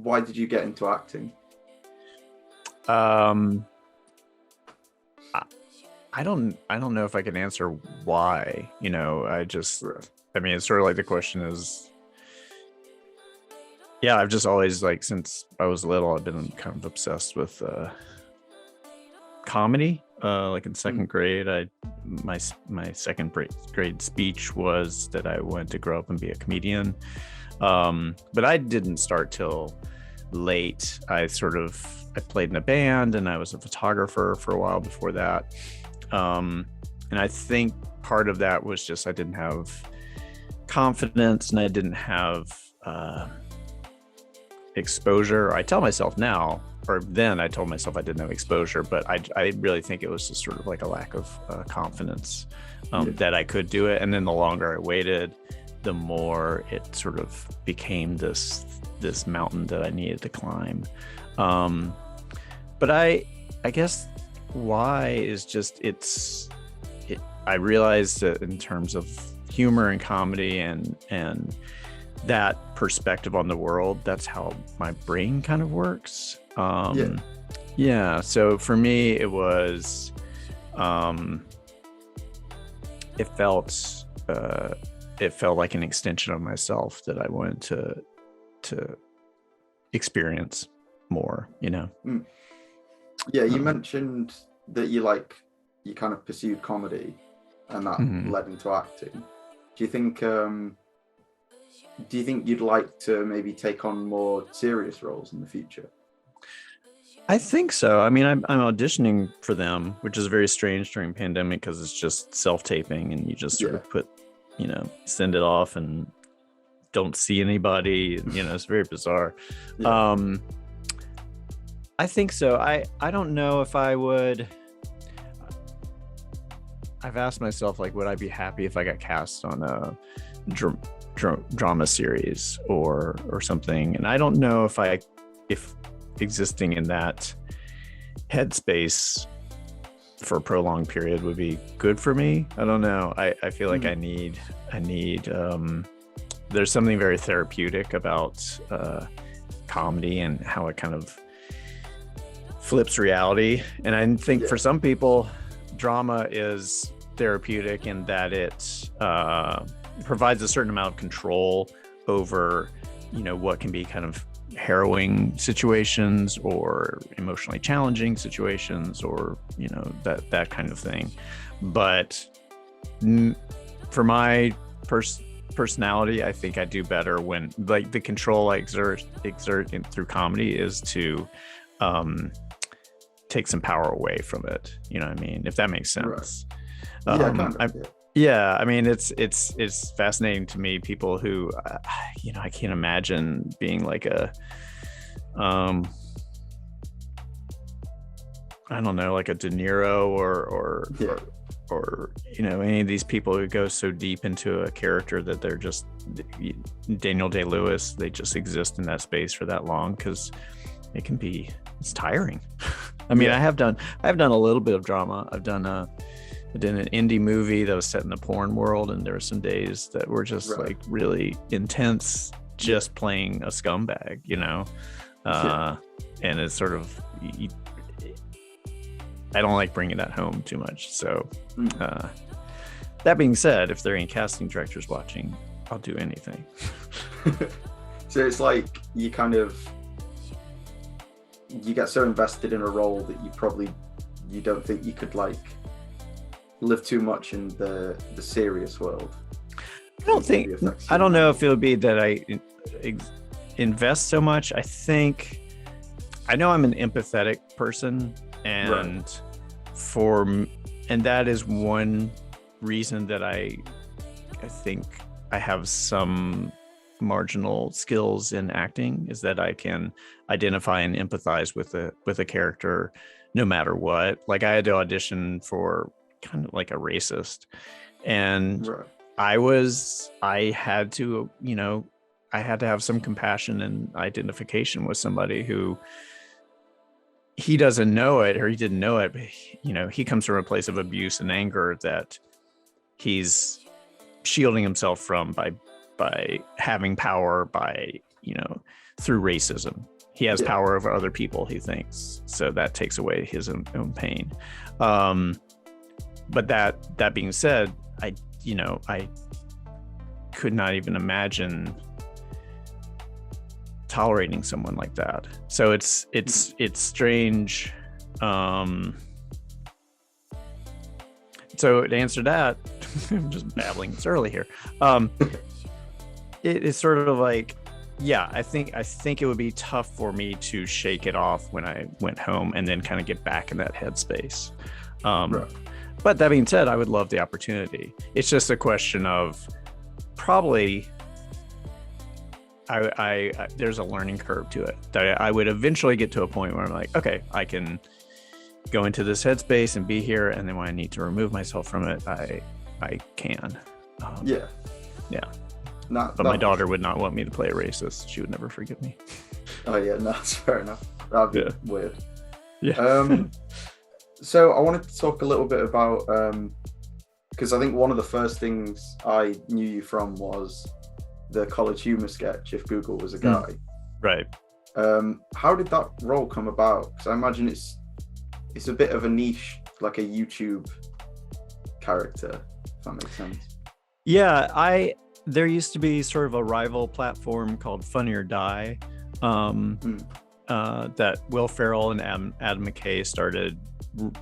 why did you get into acting? Um, I don't know if I can answer why. You know, I mean, it's sort of like the question is, yeah, I've just always, like, since I was little, I've been kind of obsessed with comedy. Like in second grade, my second grade speech was that I wanted to grow up and be a comedian. But I didn't start till late. I played in a band, and I was a photographer for a while before that. And I think part of that was just I didn't have confidence, and I didn't have exposure. I tell myself now, or then I told myself I didn't have exposure, but I really think it was just sort of like a lack of confidence that I could do it. And then the longer I waited, the more it sort of became this mountain that I needed to climb. But I guess why is just I realized that in terms of humor and comedy and that perspective on the world, that's how my brain kind of works. Yeah. So for me, it was, it felt like an extension of myself that I wanted to experience more, you know? Yeah. You mentioned that you kind of pursued comedy and that led into acting. Do you think you'd like to maybe take on more serious roles in the future? I think so. I mean, I'm auditioning for them, which is very strange during pandemic because it's just self-taping and you just sort of put, send it off and don't see anybody. It's very bizarre. Yeah. I think so. I don't know if I would. I've asked myself, like, would I be happy if I got cast on a drama series or something? And I don't know if existing in that headspace for a prolonged period would be good for me. I don't know. I feel like I need there's something very therapeutic about comedy and how it kind of flips reality. And I think for some people, drama is therapeutic in that it provides a certain amount of control over, what can be kind of harrowing situations or emotionally challenging situations or, that kind of thing. But for my personality, I think I do better when, like, the control I exert through comedy is to take some power away from it. You know what I mean? If that makes sense. Right. Kind of, yeah. I mean, it's fascinating to me, people who, I can't imagine being like a, I don't know, like a De Niro or any of these people who go so deep into a character that they're just Daniel Day-Lewis. They just exist in that space for that long because it's tiring. I mean, I have done a little bit of drama. I did an indie movie that was set in the porn world, and there were some days that were just like really intense, just playing a scumbag, and it's sort of, I don't like bringing that home too much. So that being said, if there are any casting directors watching, I'll do anything. So it's like you get so invested in a role that you don't think you could live too much in the serious world. I don't know if it would be that I invest so much. I know I'm an empathetic person, and that is one reason that I think I have some marginal skills in acting, is that I can identify and empathize with a character no matter what. Like, I had to audition for kind of like a racist, and I had to have some compassion and identification with somebody who, he doesn't know it, or he didn't know it, but he comes from a place of abuse and anger that he's shielding himself from by having power, through racism. He has Yeah. power over other people, he thinks. So that takes away his own pain. But that being said, I could not even imagine tolerating someone like that. So it's strange. So to answer that, I'm just babbling. It's early here. It's sort of like, yeah, I think it would be tough for me to shake it off when I went home and then kind of get back in that headspace. Right. But that being said, I would love the opportunity. It's just a question of probably I there's a learning curve to it that I would eventually get to a point where I'm like, okay, I can go into this headspace and be here, and then when I need to remove myself from it, I can. Yeah. But my daughter would not want me to play a racist. She would never forgive me. Oh yeah, no, that's fair enough. That'd be weird. Yeah. So I wanted to talk a little bit about because I think one of the first things I knew you from was the College Humor sketch, If Google Was a Guy. Right. How did that role come about? Because I imagine it's a bit of a niche, like a YouTube character, if that makes sense. Yeah, there used to be sort of a rival platform called Funny or Die that Will Ferrell and Adam McKay started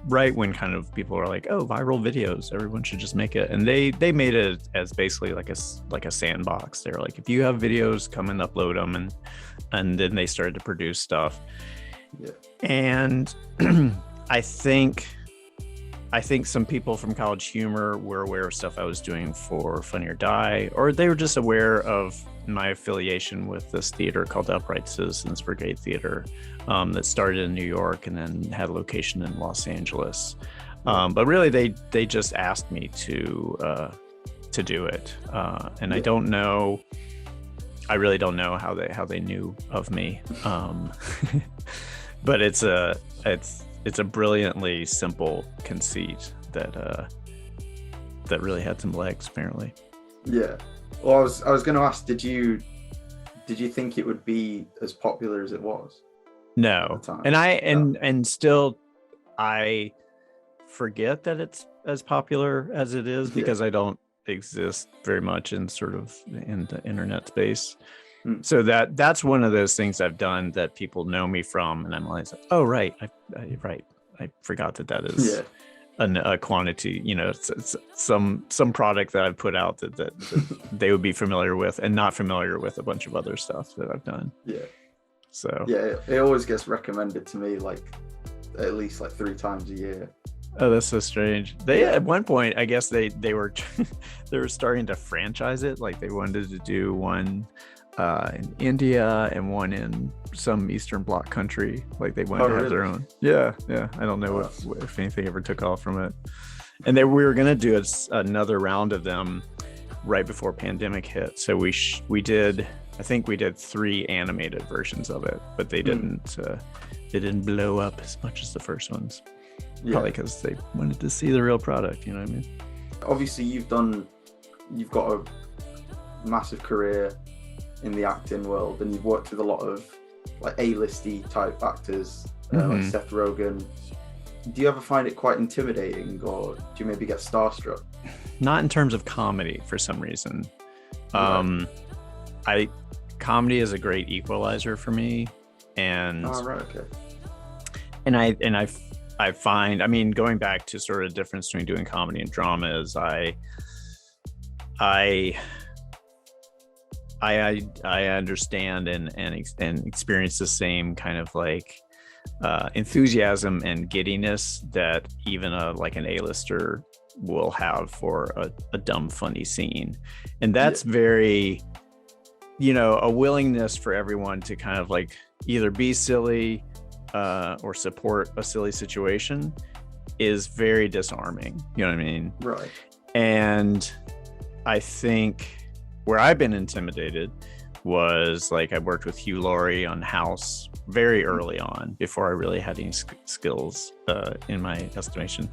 right when kind of people were like, oh, viral videos, everyone should just make it. And they made it as basically like a sandbox. They were like, if you have videos, come and upload them. And then they started to produce stuff. Yeah. And I think some people from College Humor were aware of stuff I was doing for Funny or Die, or they were just aware of my affiliation with this theater called Upright Citizens Brigade Theater that started in New York and then had a location in Los Angeles. But really, they just asked me to do it, and I really don't know how they knew of me. But it's a brilliantly simple conceit that really had some legs, apparently. Yeah. Well, I was going to ask, did you think it would be as popular as it was? No. And still I forget that it's as popular as it is because I don't exist very much in sort of in the internet space. So that's one of those things I've done that people know me from, and I'm always like, oh right, I forgot that is a quantity, it's some product that I've put out that they would be familiar with and not familiar with a bunch of other stuff that I've done. Yeah. So it always gets recommended to me like at least like 3 times a year. Oh, that's so strange. At one point, I guess they were they were starting to franchise it. Like they wanted to do one in India and one in some Eastern Bloc country. Like they wanted to have their own. Yeah. I don't know if anything ever took off from it. And we were going to do another round of them right before pandemic hit. So we did 3 animated versions of it, but they didn't blow up as much as the first ones. Probably because they wanted to see the real product. You know what I mean? Obviously, you've got a massive career in the acting world, and you've worked with a lot of like A-listy type actors, like Seth Rogen. Do you ever find it quite intimidating, or do you maybe get starstruck? Not in terms of comedy, for some reason. Comedy is a great equalizer for me, and and I find, I mean, going back to sort of the difference between doing comedy and drama is I understand and experience the same kind of like enthusiasm and giddiness that even an A-lister will have for a dumb, funny scene. And that's very, a willingness for everyone to kind of like either be silly or support a silly situation is very disarming. You know what I mean? Right. And I think where I've been intimidated was like I worked with Hugh Laurie on House very early on before I really had any skills in my estimation.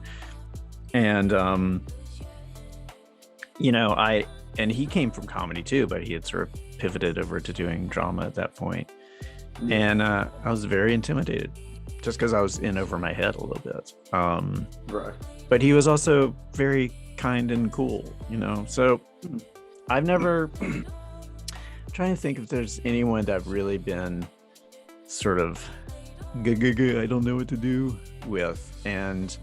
And, and he came from comedy too, but he had sort of pivoted over to doing drama at that point. And I was very intimidated just because I was in over my head a little bit. Right. But he was also very kind and cool, so I've never I'm trying to think if there's anyone that I've really been sort of I don't know what to do with, and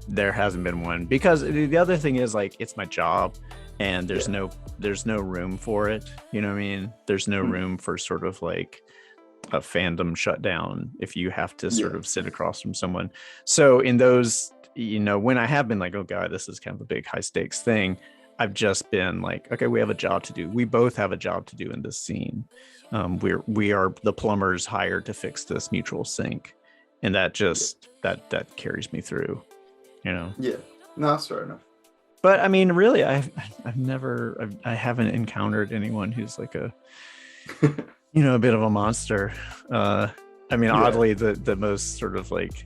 there hasn't been one, because the other thing is, like, it's my job and there's no room for it, you know what I mean? There's no room for sort of like a fandom shutdown if you have to sort of sit across from someone. So in those, when I have been like, oh god, this is kind of a big high stakes thing, I've just been like, okay, we have a job to do. We both have a job to do in this scene. We are the plumbers hired to fix this mutual sink, and that just that carries me through, Yeah, no, that's fair enough. But I mean, really, I haven't encountered anyone who's like a a bit of a monster. Oddly, the most sort of like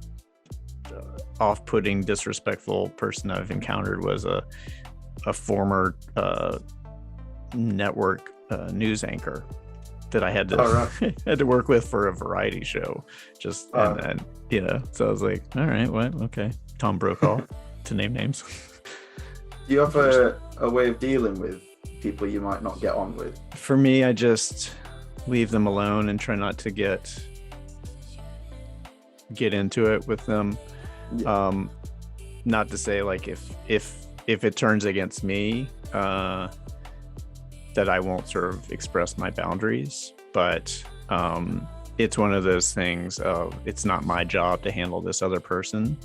off-putting, disrespectful person I've encountered was a former network news anchor that I had to had to work with for a variety show. So I was like, all right, what? Okay, Tom Brokaw, to name names. Do you have a way of dealing with people you might not get on with? For me, I just leave them alone and try not to get into it with them. Not to say like if it turns against me, that I won't sort of express my boundaries, but it's one of those things of, it's not my job to handle this other person.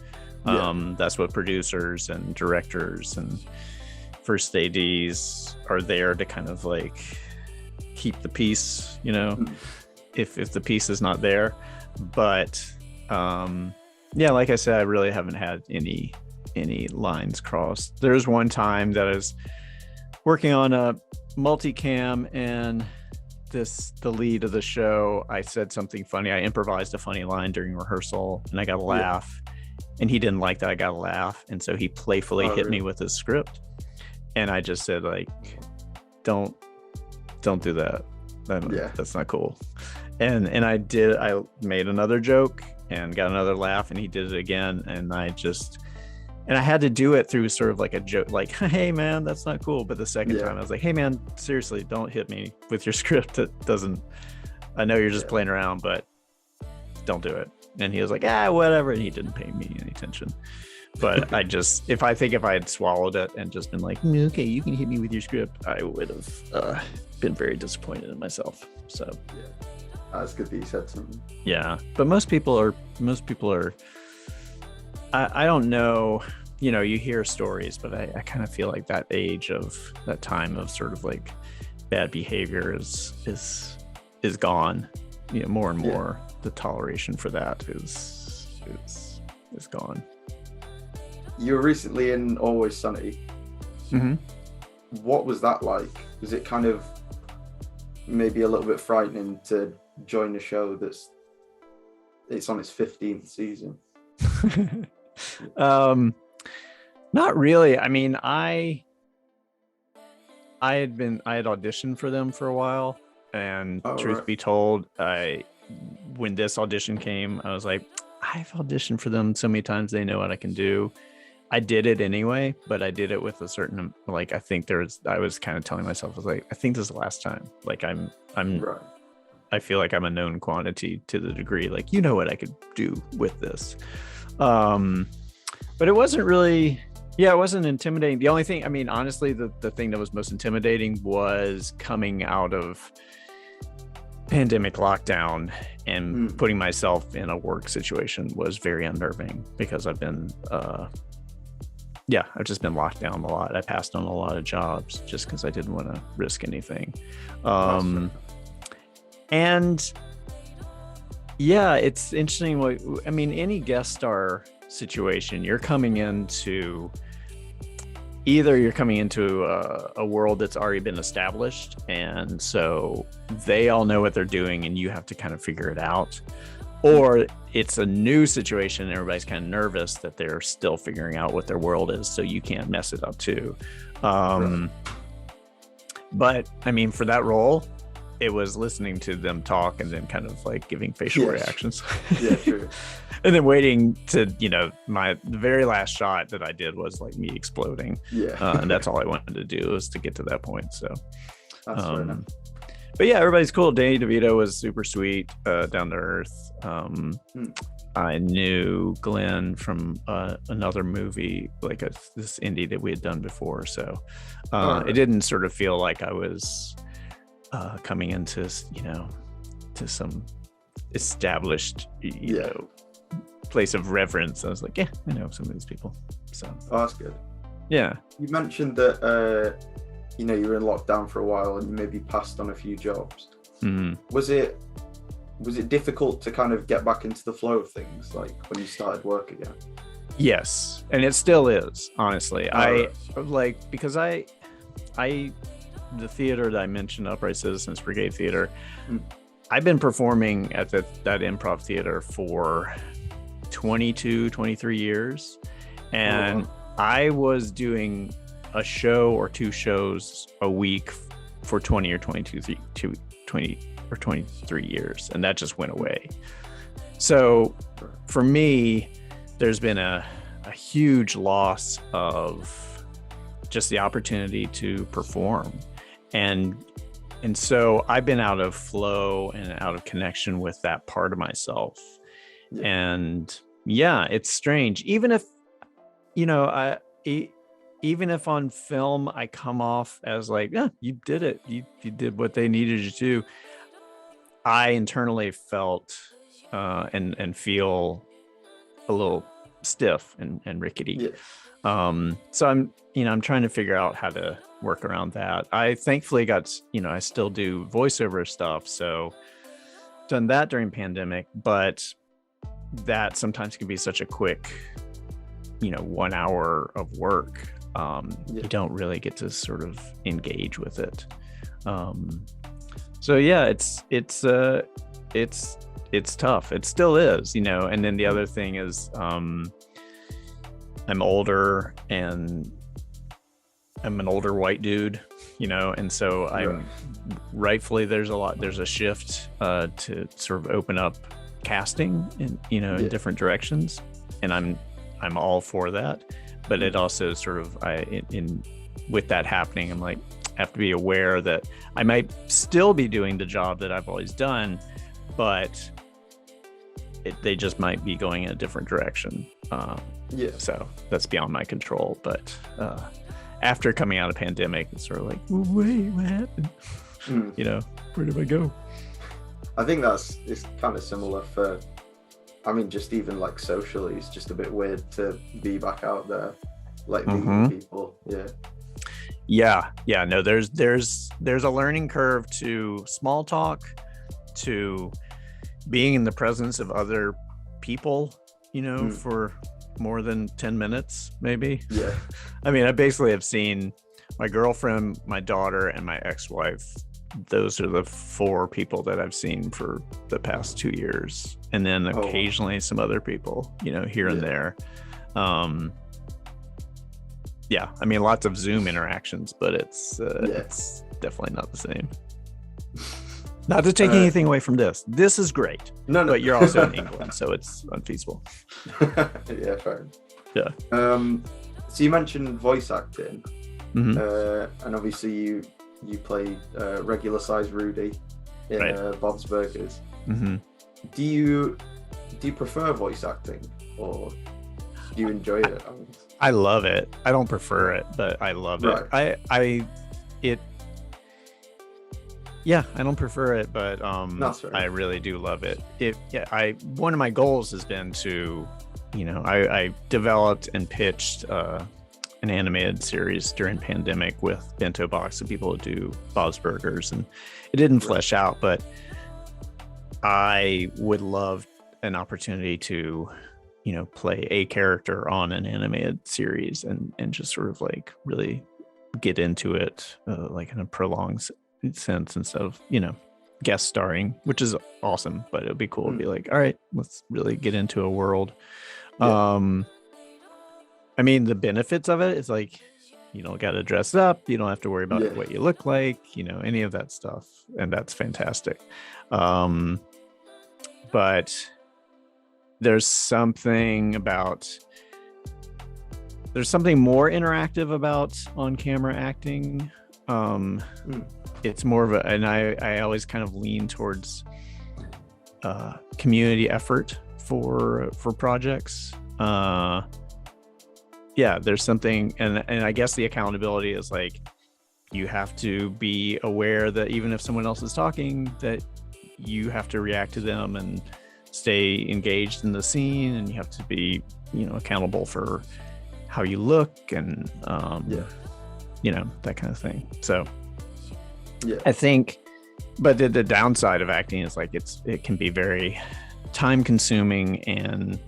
That's what producers and directors and first ADs are there to kind of like keep the peace, if the peace is not there. But like I said, I really haven't had any lines crossed. There was one time that I was working on a multicam, and the lead of the show, I said something funny. I improvised a funny line during rehearsal, and I got a laugh, and he didn't like that I got a laugh, and so he playfully hit me with his script, and I just said, like, don't do that. That's not cool. And I made another joke and got another laugh, and he did it again, and I had to do it through sort of like a joke, like, hey man, that's not cool. But the second time I was like, hey man, seriously, don't hit me with your script. I know you're just playing around, but don't do it. And he was like, whatever. And he didn't pay me any attention. But if I had swallowed it and just been like, okay, you can hit me with your script, I would have been very disappointed in myself. So that's good that you said something. Yeah. But most people are, I don't know, you hear stories, but I kind of feel like that time of sort of like bad behavior is gone, more and more. The toleration for that is gone. You were recently in Always Sunny. Mm-hmm. What was that like? Was it kind of maybe a little bit frightening to join a show it's on its 15th season? Not really. I mean, I had auditioned for them for a while, and truth be told, when this audition came, I was like, I've auditioned for them so many times, they know what I can do. I did it anyway, but I did it with a certain, like, I was kind of telling myself, I was like, I think this is the last time. Like, I'm right. I feel like I'm a known quantity to the degree, like, what I could do with this. But it wasn't really, it wasn't intimidating. The only thing, I mean, honestly, the thing that was most intimidating was coming out of pandemic lockdown and putting myself in a work situation was very unnerving, because I've been, I've just been locked down a lot. I passed on a lot of jobs just because I didn't want to risk anything. And it's interesting. I mean, any guest star situation, you're coming into a world that's already been established, and so they all know what they're doing and you have to kind of figure it out, or it's a new situation and everybody's kind of nervous that they're still figuring out what their world is, so you can't mess it up too. But I mean, for that role, it was listening to them talk and then kind of like giving facial reactions. Yeah, true. And then waiting to, the very last shot that I did was like me exploding. Yeah. And that's all I wanted to do, was to get to that point. So that's fair enough. But yeah, everybody's cool. Danny DeVito was super sweet, down to earth. I knew Glenn from another movie, like this indie that we had done before. So it didn't sort of feel like I was coming into, to some established, place of reverence. I was like, yeah, I know some of these people. So that's good. Yeah. You mentioned that you were in lockdown for a while and you maybe passed on a few jobs. Was it difficult to kind of get back into the flow of things, like when you started work again? Yes, and it still is, honestly. Because the theater that I mentioned, Upright Citizens Brigade Theater, I've been performing at that improv theater for 22, 23 years. And I was doing a show or two shows a week for 20 or 23 years. And that just went away. So for me, there's been a huge loss of just the opportunity to perform. And so I've been out of flow and out of connection with that part of myself. Yeah. And yeah, it's strange. Even if, even if on film I come off as like, yeah, you did it. You did what they needed you to do. I internally felt and feel a little stiff and rickety. Yeah. So I'm trying to figure out how to work around that. I thankfully got, I still do voiceover stuff. So done that during pandemic, but that sometimes can be such a quick, 1 hour of work. You don't really get to sort of engage with it. So yeah, it's tough. It still is, and then the other thing is, I'm older and I'm an older white dude, and so I'm rightfully there's a shift to sort of open up casting in different directions, and I'm all for that. But it also sort of with that happening, I'm like, I have to be aware that I might still be doing the job that I've always done, but they just might be going in a different direction. So that's beyond my control. But after coming out of pandemic, it's sort of like, wait, what happened? Where did I go? I think it's kind of similar for, just even like socially, it's just a bit weird to be back out there, like meeting people. No, there's a learning curve to small talk, to being in the presence of other people, for more than 10 minutes, maybe. Yeah. I basically have seen my girlfriend, my daughter, and my ex-wife. Those are the 4 people that I've seen for the past 2 years. And then occasionally some other people, here and there. Lots of Zoom interactions, but it's definitely not the same. Not to take anything away from this. This is great. No. But you're also in England, so it's unfeasible. Yeah, fair. Yeah. So you mentioned voice acting, and obviously you played Regular Sized Rudy in Bob's Burgers. Do you prefer voice acting, or do you enjoy it? I love it. I don't prefer it, but I love it. I don't prefer it, but I really do love it. One of my goals has been to, I developed and pitched an animated series during pandemic with Bento Box, the people who do Bob's Burgers, and it didn't flesh out, but I would love an opportunity to, play a character on an animated series and just sort of like really get into it, like in a prolonged sense, instead of, guest starring, which is awesome, but it would be cool to be like, all right, let's really get into a world. The benefits of it is like, You don't got to dress up. You don't have to worry about Yeah. what you look like, any of that stuff. And that's fantastic. But there's something more interactive about on-camera acting. It's more of and I always kind of lean towards community effort for projects. There's something, and I guess the accountability is like, you have to be aware that even if someone else is talking, that you have to react to them and stay engaged in the scene, and you have to be, accountable for how you look and, that kind of thing. So I think, but the downside of acting is like, it can be very time consuming and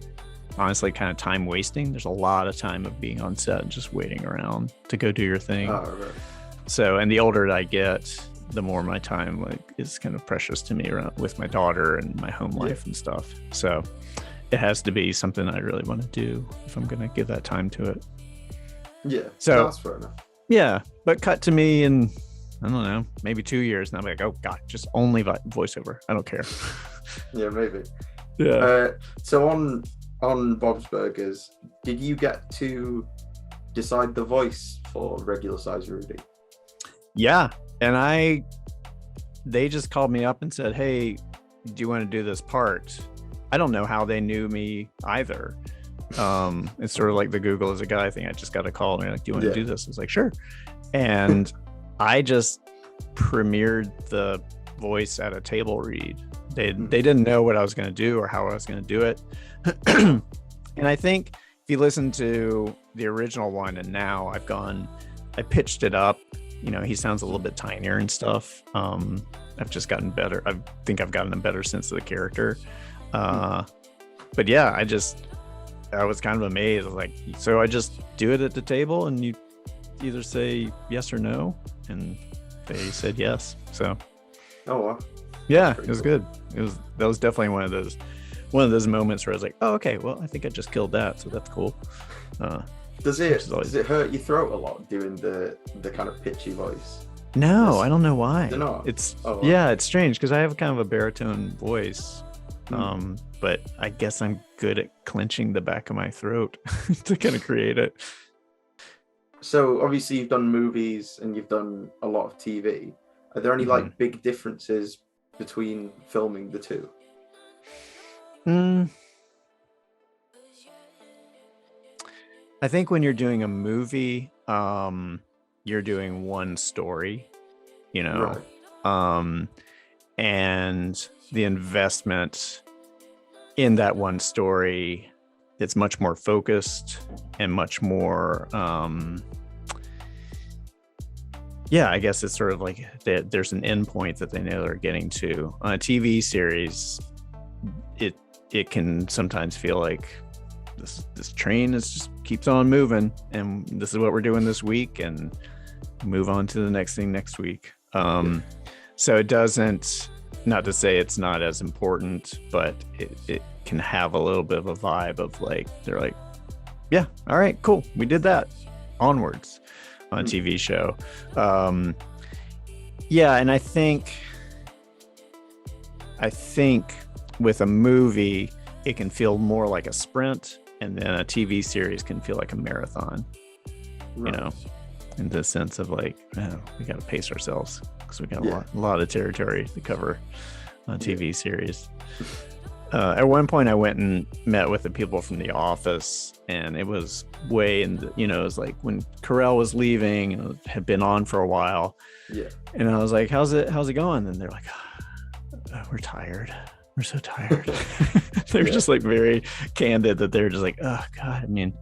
honestly kind of time wasting. There's a lot of time of being on set and just waiting around to go do your thing. Oh, right. So, and the older I get, the more my time is kind of precious to me around with my daughter and my home life and stuff. So it has to be something I really want to do if I'm going to give that time to it. Yeah. So that's fair enough. Yeah. But cut to me in, I don't know, maybe 2 years. And I'm like, oh God, just only voiceover. I don't care. Yeah, maybe. Yeah. So on Bob's Burgers, did you get to decide the voice for Regular Sized Rudy? Yeah. And they just called me up and said, hey, do you want to do this part? I don't know how they knew me either. It's sort of like the Google is a guy thing. I just got a call and they're like, do you want to do this? I was like, sure. And I just premiered the voice at a table read. They didn't know what I was going to do or how I was going to do it. And I think if you listen to the original one and now I pitched it up. He sounds a little bit tinier and stuff. I've just gotten better. I think I've gotten a better sense of the character. But yeah, I was kind of amazed. I was like, so I just do it at the table and you either say yes or no. And they said yes. So. Oh, wow. Yeah, it was good. That was definitely one of those moments where I was like, oh, okay, well, I think I just killed that. So that's cool. Does it hurt your throat a lot doing the kind of pitchy voice? No, I don't know why. It's it's strange because I have kind of a baritone voice, but I guess I'm good at clenching the back of my throat to kind of create it. So obviously you've done movies and you've done a lot of TV. Are there any big differences between filming the two? I think when you're doing a movie, you're doing one story, right. And the investment in that one story, it's much more focused and much more, I guess it's sort of like there's an end point that they know they're getting to. On a TV series, it can sometimes feel like this train just keeps on moving, and this is what we're doing this week, and move on to the next thing next week. So it doesn't, not to say it's not as important, but it can have a little bit of a vibe of like, they're like, yeah, all right, cool, we did that, onwards on a TV show. And I think with a movie, it can feel more like a sprint, and then a TV series can feel like a marathon, right. In the sense of like, we got to pace ourselves because we got a lot of territory to cover on a TV series. At one point I went and met with the people from The Office, and it was way in the, it was like when Carell was leaving and it had been on for a while. Yeah. And I was like, how's it going? And they're like, we're tired. We're so tired. They're just like very candid that they're just like, oh God, I mean,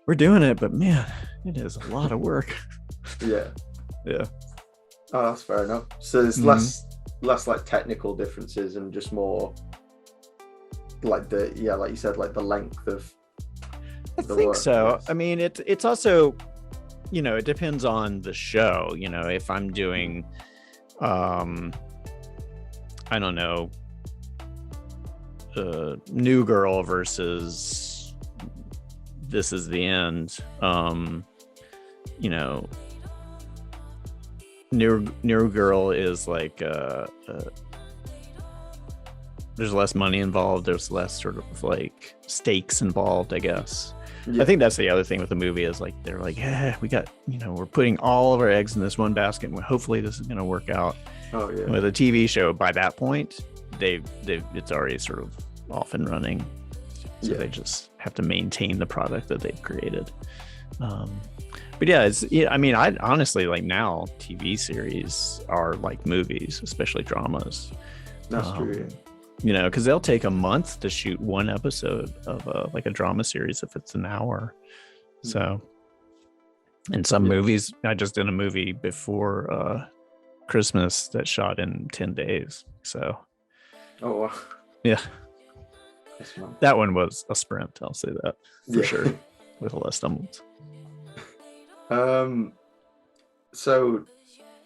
we're doing it, but man, it is a lot of work. Yeah. Oh, that's fair enough. So there's less like technical differences and just more like like you said, like the length of I think work, so. I mean, it's also, it depends on the show. If I'm doing, I don't know, New Girl versus This Is the End. you know, New Girl is like there's less money involved, there's less sort of like stakes involved, I guess. I think that's the other thing with the movie is like they're like, yeah, we got, you know, we're putting all of our eggs in this one basket and hopefully this is going to work out. With a TV show, by that point it's already sort of off and running, so they just have to maintain the product that they've created. But I mean, I honestly, like, now TV series are like movies, especially dramas. That's true. You know, because they'll take a month to shoot one episode of like a drama series if it's an hour. So, in some movies, I just did a movie before Christmas that shot in 10 days. So, oh wow. Yeah, that one was a sprint. I'll say that for sure, with a lot of stumbles. So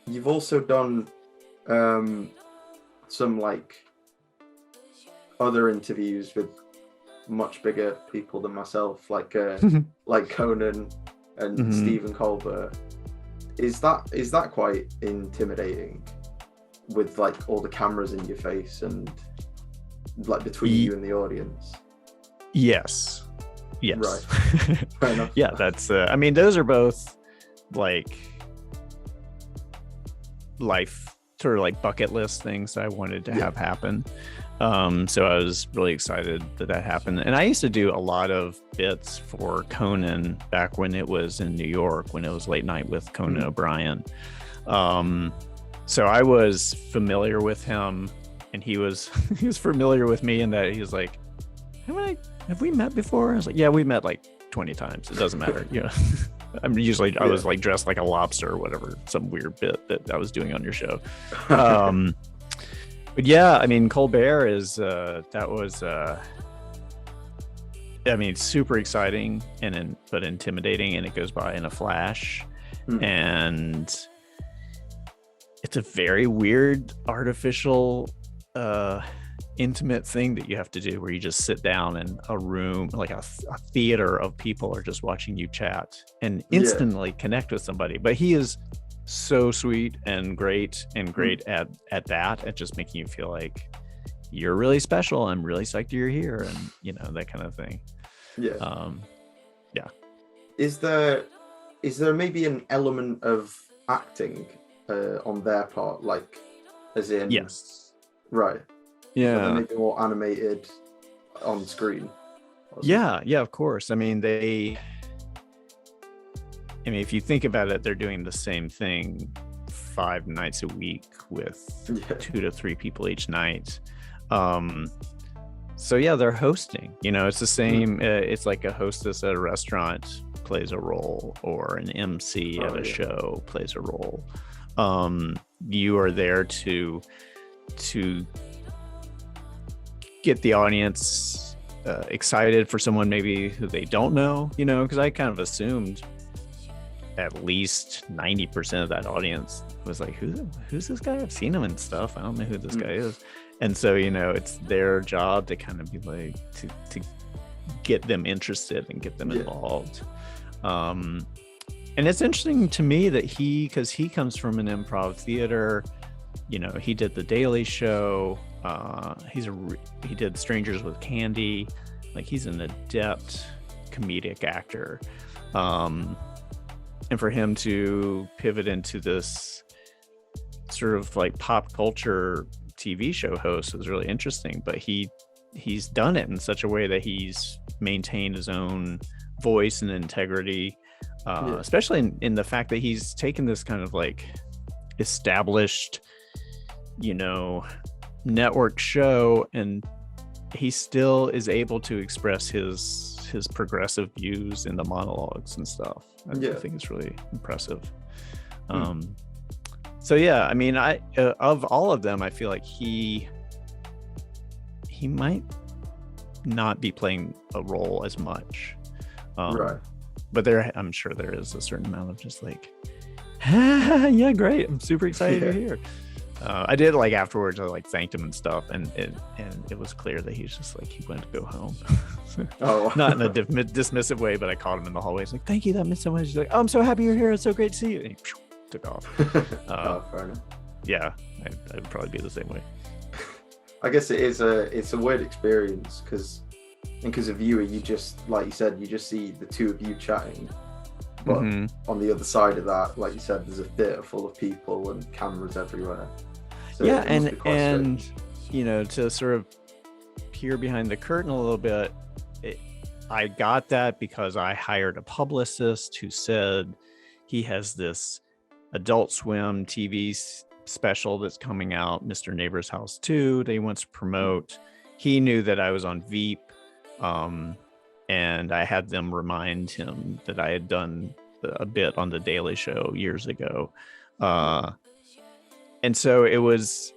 you've also done some like other interviews with much bigger people than myself, like like Conan and Stephen Colbert. Is that quite intimidating, with like all the cameras in your face and like between you and the audience? Yes. Right. Fair enough. Yeah, that's I mean, those are both like life sort of like bucket list things I wanted to have happen. So I was really excited that happened. And I used to do a lot of bits for Conan back when it was in New York, when it was late night with Conan O'Brien. So I was familiar with him, and he was familiar with me in that he was like, have we met before? I was like, yeah, we met like 20 times. It doesn't matter. You know, I was like dressed like a lobster or whatever, some weird bit that I was doing on your show. But yeah, I mean, Colbert is that was I mean, super exciting but intimidating, and it goes by in a flash. And it's a very weird, artificial, intimate thing that you have to do, where you just sit down in a room, like a theater of people are just watching you chat and instantly connect with somebody. But he is so sweet and great at that, at just making you feel like you're really special. I'm really psyched you're here, and you know, that kind of thing. Is there maybe an element of acting on their part, like, as in right, maybe more animated on screen? Yeah, of course. I mean, if you think about it, they're doing the same thing 5 nights a week with 2 to 3 people each night. So yeah, they're hosting. You know, it's the same. It's like a hostess at a restaurant plays a role, or an MC at a show plays a role. You are there to get the audience excited for someone maybe who they don't know. You know, because I kind of assumed at least 90% of that audience was like, who's this guy? I've seen him and stuff. I don't know who this guy is. And so, you know, it's their job to kind of be like, to get them interested and get them involved. And it's interesting to me that because he comes from an improv theater, you know, he did The Daily Show. He did Strangers with Candy. Like, he's an adept comedic actor. And for him to pivot into this sort of like pop culture TV show host was really interesting. But he's done it in such a way that he's maintained his own voice and integrity, especially in the fact that he's taken this kind of like established, you know, network show, and he still is able to express his progressive views in the monologues and stuff. I think it's really impressive. So yeah, I mean, of all of them, I feel like he might not be playing a role as much, right? But I'm sure there is a certain amount of just like, yeah, great, I'm super excited you're here. I did like afterwards. I like thanked him and stuff, and it was clear that he's just like he wanted to go home. Oh, Not in a dismissive way, but I caught him in the hallway. He's like, "Thank you, that meant so much." He's like, "Oh, I'm so happy you're here. It's so great to see you." And he took off. Fair enough. Yeah, I'd probably be the same way. I guess it's a weird experience because as a viewer, you just, like you said, you just see the two of you chatting. But on the other side of that, like you said, there's a theatre full of people and cameras everywhere. So yeah, and to sort of peer behind the curtain a little bit, I got that because I hired a publicist who said he has this Adult Swim TV special that's coming out, Mr. Neighbor's House 2, that he wants to promote. He knew that I was on Veep, and I had them remind him that I had done a bit on The Daily Show years ago. And so it was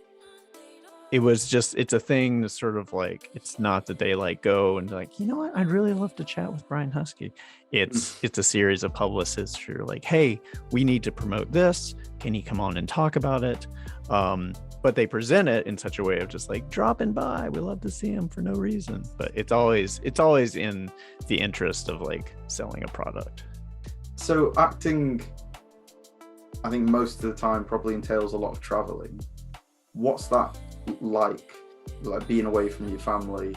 just, it's a thing that's sort of like, it's not that they like go and like, you know what, I'd really love to chat with Brian Huskey. It's a series of publicists who are like, hey, we need to promote this. Can he come on and talk about it? But they present it in such a way of just like dropping by. We love to see him for no reason. But it's always in the interest of like selling a product. So acting, I think most of the time probably entails a lot of traveling. What's that like being away from your family,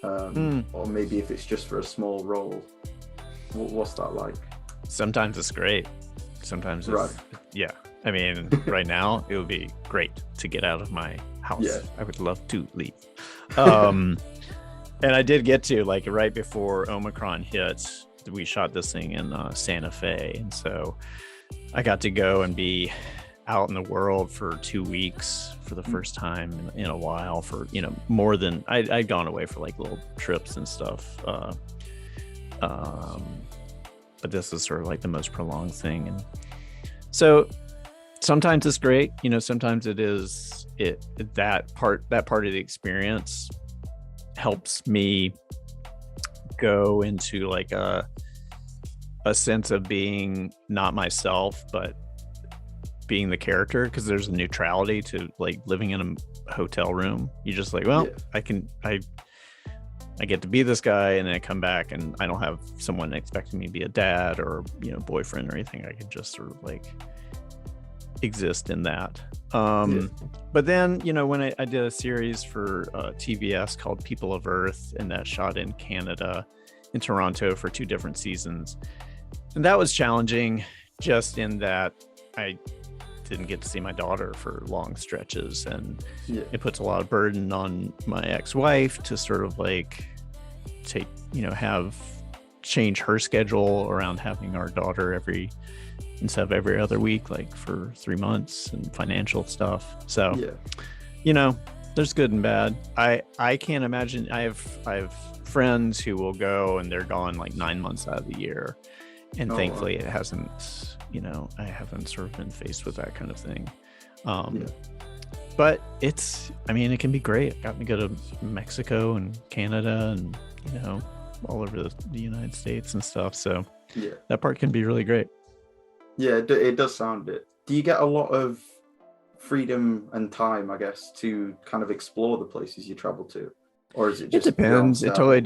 or maybe if it's just for a small role, what's that like? Sometimes it's great, sometimes it's, right. Yeah, I mean, right now it would be great to get out of my house. Yeah. I would love to leave. And I did get to, like, right before Omicron hit, we shot this thing in Santa Fe, and so I got to go and be out in the world for 2 weeks for the first time in a while, for more than I'd gone away for like little trips and stuff, but this is sort of like the most prolonged thing. And so sometimes it's great, sometimes that part of the experience helps me go into like a sense of being not myself but being the character, because there's a neutrality to like living in a hotel room. You just like, well, yeah. I get to be this guy, and then I come back and I don't have someone expecting me to be a dad or boyfriend or anything. I can just sort of like exist in that. But then when I did a series for TBS called People of Earth, and that shot in Canada, in Toronto, for 2 different seasons, and that was challenging just in that I didn't get to see my daughter for long stretches, and it puts a lot of burden on my ex-wife to sort of like take change her schedule around having our daughter instead of every other week, like for 3 months, and financial stuff. So there's good and bad. I can't imagine. I have friends who will go and they're gone like 9 months out of the year, and thankfully it hasn't, I haven't sort of been faced with that kind of thing. But it can be great. It got me to go to Mexico and Canada and all over the United States and stuff, so that part can be really great. It does sound it. Do you get a lot of freedom and time, I guess, to kind of explore the places you travel to, or is it just, it depends. It totally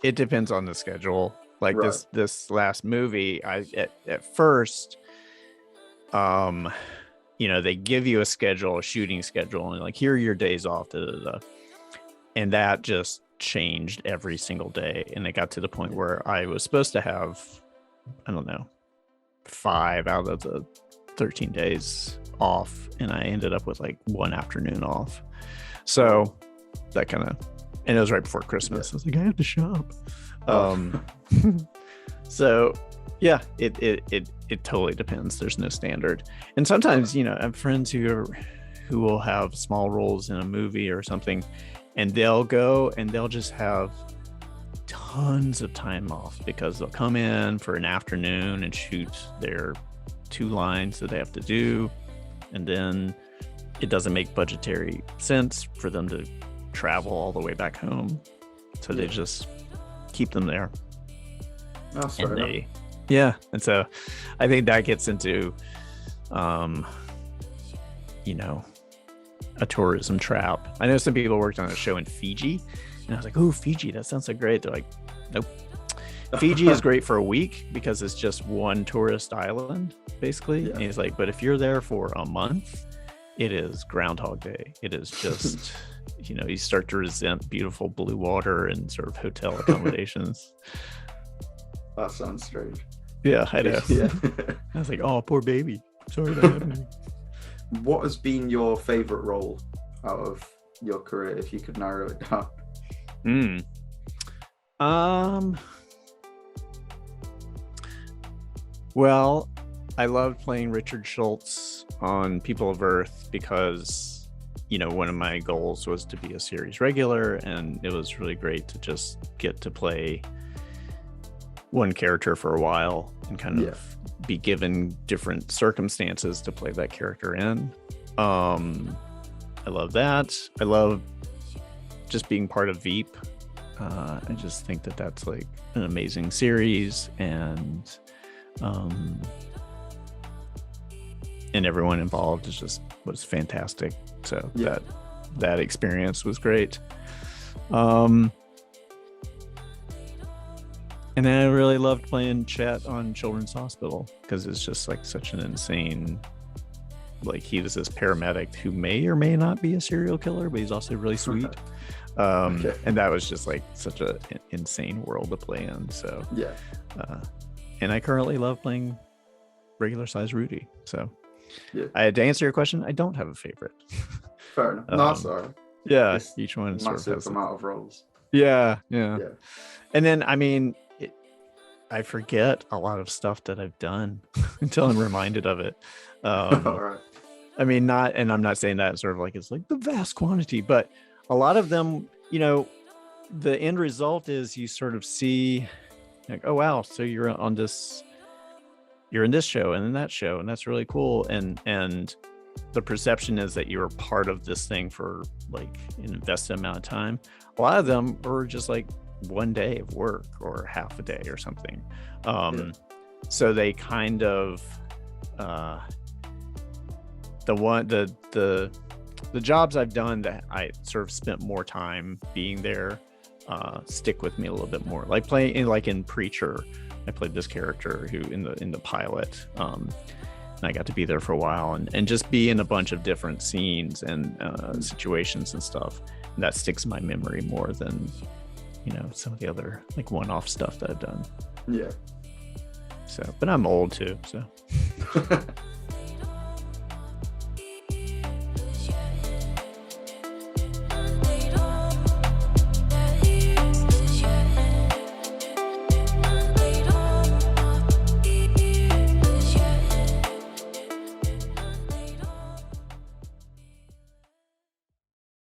it depends on the schedule. Like right. this last movie, I at first they give you a schedule, a shooting schedule, and like, here are your days off, and that just changed every single day. And it got to the point where I was supposed to have, I don't know, 5 out of the 13 days off, and I ended up with like 1 afternoon off. So that kind of, and it was right before Christmas. I was like, I have to shop. So yeah, it totally depends. There's no standard. And sometimes, I have friends who will have small roles in a movie or something, and they'll go and they'll just have tons of time off, because they'll come in for an afternoon and shoot their 2 lines that they have to do, and then it doesn't make budgetary sense for them to travel all the way back home, so they just keep them there. That's fair enough. And so I think that gets into a tourism trap. I know some people worked on a show in Fiji, and I was like, "Oh, Fiji, that sounds so great." They're like, "Nope." Fiji is great for a week because it's just one tourist island, basically. Yeah. And he's like, but if you're there for a month, it is Groundhog Day. It is just, you start to resent beautiful blue water and sort of hotel accommodations. That sounds strange. Yeah, I know. Yeah. I was like, oh, poor baby. Sorry that happened. What has been your favorite role out of your career, if you could narrow it down? Well, I loved playing Richard Schultz on People of Earth because, one of my goals was to be a series regular, and it was really great to just get to play one character for a while and kind of be given different circumstances to play that character in. I love that. I love just being part of Veep. I just think that that's like an amazing series, and everyone involved was fantastic. So that experience was great. And then I really loved playing Chet on Children's Hospital because it's just like such an insane, like he was this paramedic who may or may not be a serial killer, but he's also really sweet. And that was just like such an insane world to play in. So and I currently love playing Regular Sized Rudy. So I had to answer your question. I don't have a favorite. Fair enough. No, sorry. Yeah, each one sort massive of has amount of roles. Yeah. And then I forget a lot of stuff that I've done until I'm reminded of it. All right. I mean, I'm not saying that sort of like it's like the vast quantity, but a lot of them, the end result is you sort of see like, oh wow, so you're in this show and in that show, and that's really cool. And the perception is that you're part of this thing for like an invested amount of time. A lot of them are just like one day of work or half a day or something. So they kind of the jobs I've done that I sort of spent more time being there stick with me a little bit more. Like playing in Preacher, I played this character who in the pilot, and I got to be there for a while and just be in a bunch of different scenes and situations and stuff. And that sticks in my memory more than some of the other like one-off stuff that I've done. Yeah. So, but I'm old too, so.